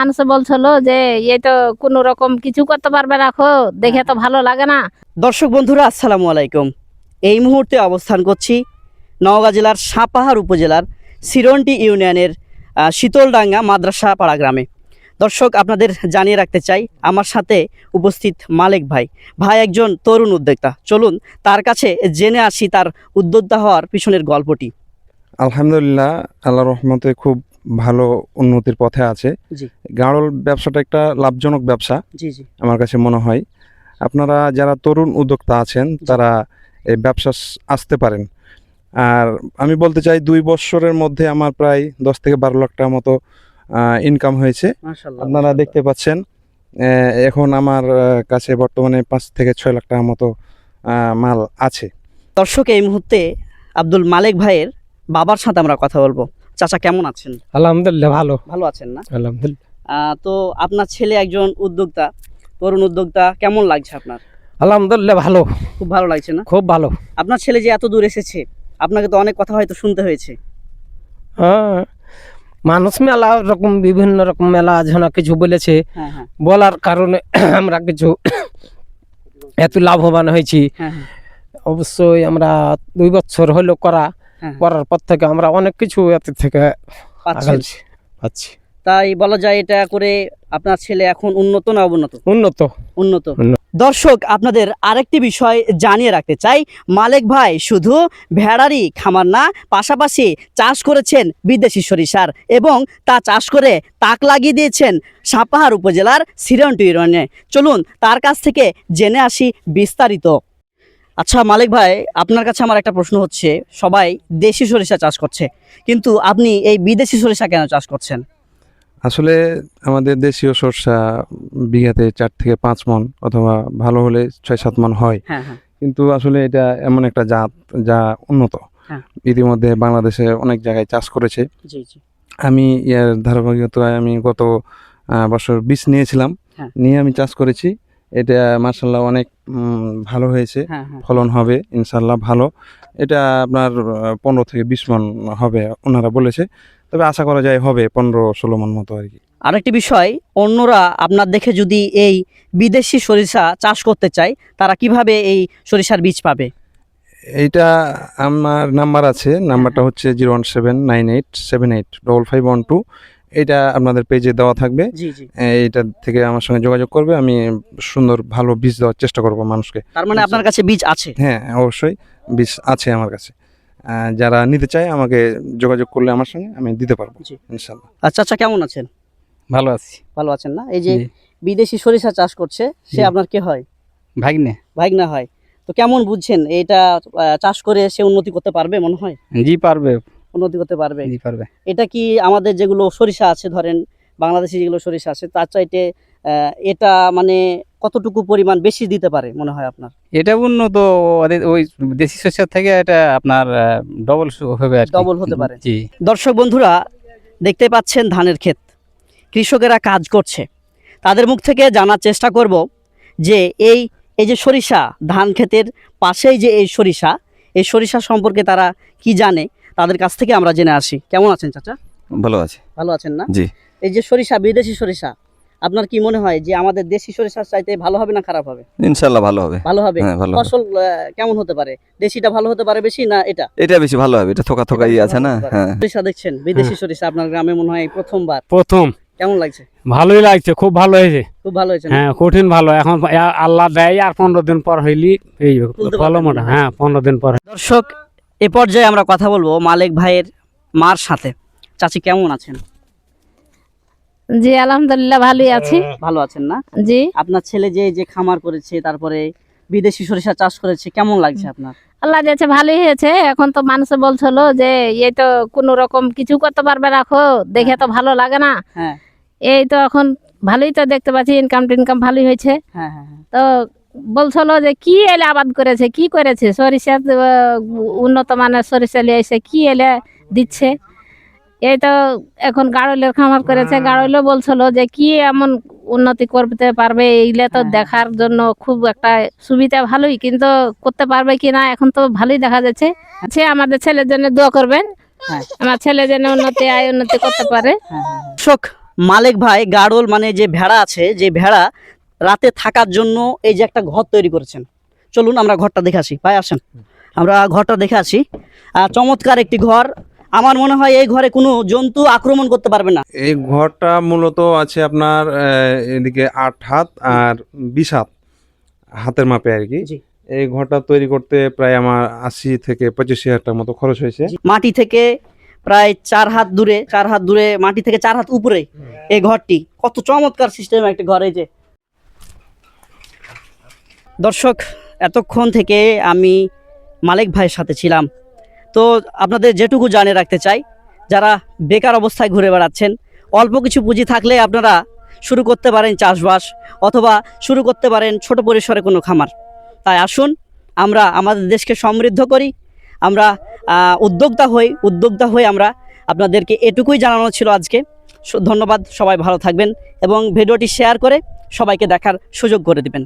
মানুষ বলছিল যে এই তো কোনো রকম কিছু করতে পারবে না, দেখে তো ভালো লাগে না। দর্শক বন্ধুরা আসসালামু আলাইকুম। এই মুহূর্তে অবস্থান করছি নওগাঁ জেলার সাপাহার উপজেলার সিরন্টি ইউনিয়নের শীতলডাঙ্গা মাদ্রাসা পাড়া গ্রামে। দর্শক আপনাদের জানিয়ে রাখতে চাই, আমার সাথে উপস্থিত মালিক ভাই একজন তরুণ উদ্যোক্তা। চলুন তার কাছে জেনে আসি তার উদ্যোক্তা হওয়ার পিছনের গল্পটি। আলহামদুলিল্লাহ, আল্লাহর রহমতে খুব ভালো উন্নতির পথে আছে। জি গাড়ল ব্যবসাটা একটা লাভজনক ব্যবসা জি জি আমার কাছে মনে হয়। আপনারা যারা তরুণ উদ্যোক্তা আছেন তারা এই ব্যবসা আসতে পারেন। আর আমি বলতে চাই 2 বছরের মধ্যে আমার প্রায় 10 থেকে 12 লাখ টাকার মতো ইনকাম হয়েছে। মাশাআল্লাহ, আপনারা দেখতে পাচ্ছেন এখন আমার কাছে বর্তমানে 5 থেকে 6 লাখ টাকার মতো মাল আছে। দর্শক এই মুহূর্তে আব্দুল মালিক ভাইয়ের বাবার সাথে আমরা কথা বলবো। চাচা কেমন আছেন? আলহামদুলিল্লাহ ভালো। ভালো আছেন না? আলহামদুলিল্লাহ তো আপনার ছেলে একজন উদ্যোক্তা, তরুণ উদ্যোক্তা, কেমন লাগছে আপনার? আলহামদুলিল্লাহ ভালো, খুব ভালো লাগছে না? খুব ভালো। আপনার ছেলে যে এত দূর এসেছে, আপনাকে তো অনেক কথা হয়তো শুনতে হয়েছে। হ্যাঁ, মানুষ মেলা রকম বিভিন্ন রকম মেলা ঝনা কিছু বলেছে, হ্যাঁ হ্যাঁ বলার কারণে আমরা কিছু এত লাভবান হয়েছি। হ্যাঁ হ্যাঁ অবশ্যই আমরা 2 বছর হলো হ্যাঁ। করার পর থেকে আমরা অনেক কিছু এত থেকে পাচ্ছেন। পাচ্ছি। তাই বলা যায় এটা করে আপনার ছেলে এখন উন্নত না অবনত? উন্নত। উন্নত। উন্নত। দর্শক আপনাদের আরেকটি বিষয় জানিয়ে রাখতে চাই, মালিক ভাই শুধু ভেড়ারই খামার না, পাশাপাশি চাষ করেছেন বিদেশি সরিষার এবং তা চাষ করে তাক লাগিয়ে দিয়েছেন সাপাহার উপজেলার সিরন্টি ইউনিয়নে। চলুন তার কাছ থেকে জেনে আসি বিস্তারিত। আচ্ছা মালিক ভাই, আপনার কাছে আমার একটা প্রশ্ন হচ্ছে, সবাই দেশি সরিষা চাষ করছে, কিন্তু আপনি এই বিদেশি সরিষা কেন চাষ করছেন? আসলে আমাদের দেশীয় সরষা বিঘাতে 4 থেকে 5 মণ অথবা ভালো হলে 6-7 মণ হয়, হ্যাঁ হ্যাঁ কিন্তু আসলে এটা এমন একটা জাত যা উন্নত। হ্যাঁ। ইতিমধ্যে বাংলাদেশে অনেক জায়গায় চাষ করেছে। জি জি আমি এর ধারাবাহিকতায় আমি গত বছর বীজ নিয়েছিলাম, হ্যাঁ। নিয়ে আমি চাষ করেছি। এটা মার্শাল্লাহ অনেক ভালো হয়েছে। হ্যাঁ হ্যাঁ ফলন হবে ইনশাল্লাহ ভালো। এটা আপনার 15 থেকে 20 মণ হবে ওনারা বলেছে, তবে আশা করা যায় হবে 15-16 মণ মতো আর কি। আরেকটি বিষয়, অন্যরা আপনার দেখে যদি এই বিদেশি সরিষা চাষ করতে চায়, তারা কিভাবে এই সরিষার বীজ পাবে? এইটা আমার নাম্বার আছে, নাম্বারটা হচ্ছে 01798785512। এটা আপনাদের পেজে দেওয়া থাকবে। জি জি এইটা থেকে আমার সঙ্গে যোগাযোগ করবে, আমি সুন্দর ভালো বীজ দেওয়ার চেষ্টা করব মানুষকে। তার মানে আপনার কাছে বীজ আছে? হ্যাঁ অবশ্যই বীজ আছে আমার কাছে। যারা নিতে চায় আমাকে যোগাযোগ করলে আমার সঙ্গে আমি দিতে পারবো জি। ইনশাল্লাহ। আচ্ছা আচ্ছা, কেমন আছেন? ভালো আছি। ভালো আছেন না? এই যে জি। বিদেশি সরিষা চাষ করছে, সে জি। আপনার কে হয়? ভাগ্নে। ভাইগনা হয়। তো কেমন বুঝছেন এটা চাষ করে সে উন্নতি করতে পারবে? মনে হয় জি পারবে। উন্নতি করতে পারবে। জি পারবে। এটা কি আমাদের যেগুলো সরিষা আছে, ধরেন বাংলাদেশি যেগুলো সরিষা আছে, তার চাইতে এটা মানে কতটুকু পরিমাণ বেশি দিতে পারে মনে হয় আপনার? এটা উন্নত, ওই দেশি শস্যের থেকে এটা আপনার ডবল হবে আর কি। ডবল হতে পারে। জি। দর্শক বন্ধুরা দেখতে পাচ্ছেন ধানের ক্ষেত, কৃষকেরা কাজ করছে, তাদের মুখ থেকে জানার চেষ্টা করব যে এই যে সরিষা, ধান ক্ষেতের পাশেই যে এই সরিষা সম্পর্কে তারা কি জানে, তাদের কাছ থেকে আমরা জেনে আসি। কেমন আছেন চাচা? ভালো আছে। ভালো আছেন না? জি। এই যে সরিষা, বিদেশি সরিষা, আপনার কি মনে হয় যে আমাদের দেশি সরিষার চাইতে ভালো হবে না খারাপ হবে? ইনশাল্লাহ ভালো হবে। ভালো হবে। হ্যাঁ, ভালো হবে। ফসল কেমন হতে পারে? দেশিটা ভালো হতে পারে বেশি না এটা? এটা বেশি ভালো হবে, এটা থোকা থোকা আছে না। হ্যাঁ। সরিষা দেখছেন, বিদেশি সরিষা আপনার গ্রামে মনে হয় প্রথমবার। প্রথম কেমন লাগছে? ভালোই লাগছে, খুব ভালো হয়েছে। খুব ভালো হয়েছে না? হ্যাঁ, কঠিন ভালো। এখন আল্লাহ দেয় আর 15 দিন পর হইলি এই তুলতে ফল পারবেন। মোটা। হ্যাঁ, 15 দিন পর। দর্শক এ পর্যায়ে আমরা কথা বলবো মালিক ভাইয়ের মার সাথে। চাচি কেমন আছেন? জি আলহামদুলিল্লাহ ভালোই আছি। ভালো আছেন না? জি আপনার ছেলে যে খামার করেছে, তারপরে বিদেশি সরিষা চাষ করেছে, কেমন লাগছে আপনার? আল্লাহ দিয়েছে ভালোই হয়েছে। এখন তো মানুষ বলছিল যে এই তো কোনো রকম কিছু করতে পারবে না, দেখে তো ভালো লাগে না। হ্যাঁ এই তো এখন ভালোই তো দেখতে পাচ্ছি, ইনকাম ভালোই হয়েছে। হ্যাঁ হ্যাঁ হ্যাঁ। তো বলছিল যে কি এলে আবাদ করেছে, কি করেছে, সরিষা উন্নত মানের সরিষা নিয়ে এসে কি এলে দিচ্ছে। এই তো এখন গাড়লের খামার করেছে, গাড়লেও বলছিল যে কি এমন উন্নতি করতে পারবে, এইগুলো তো দেখার জন্য খুব একটা সুবিধা ভালোই, কিন্তু করতে পারবে কি না এখন তো ভালোই দেখা যাচ্ছে। আচ্ছা, আমাদের ছেলের জন্য দোয়া করবেন, হ্যাঁ। আমার ছেলে যেন উন্নতি করতে পারে। দর্শক মালেক ভাই গাড়ল মানে যে ভেড়া আছে, যে ভেড়া রাতে থাকার জন্য এই যে একটা ঘর তৈরি করেছেন। চলুন আমরা ঘরটা দেখে আসি, ভাই আসেন আমরা ঘরটা দেখে আসি। চমৎকার একটি ঘর। আমার মনে হয় এই ঘরে কোনো জন্তু আক্রমণ করতে পারবে না। এই ঘরটা মূলত আছে আপনার এদিকে 8 হাত আর 20 হাত হাতের মাপে আর কি। জি। এই ঘরটা তৈরি করতে প্রায় আমার 80 থেকে 85,000 টাকার মতো খরচ হয়েছে। মাটি থেকে প্রায় 4 হাত দূরে, 4 হাত দূরে, মাটি থেকে 4 হাত উপরে এই ঘরটি। কত চমৎকার সিস্টেম একটা ঘর। এই যে দর্শক, এতক্ষণ থেকে আমি মালেক ভাইয়ের সাথে ছিলাম। তো আপনাদের যেটুকু জানিয়ে রাখতে চাই, যারা বেকার অবস্থায় ঘুরে বেড়াচ্ছেন, অল্প কিছু পুঁজি থাকলে আপনারা শুরু করতে পারেন চাষবাস, অথবা শুরু করতে পারেন ছোট পরিসরে কোনো খামার। তাই আসুন আমরা আমাদের দেশকে সমৃদ্ধ করি, আমরা উদ্যোক্তা হই আমরা। আপনাদেরকে এটুকুই জানানো ছিল আজকে। ধন্যবাদ, সবাই ভালো থাকবেন এবং ভিডিওটি শেয়ার করে সবাইকে দেখার সুযোগ করে দিবেন।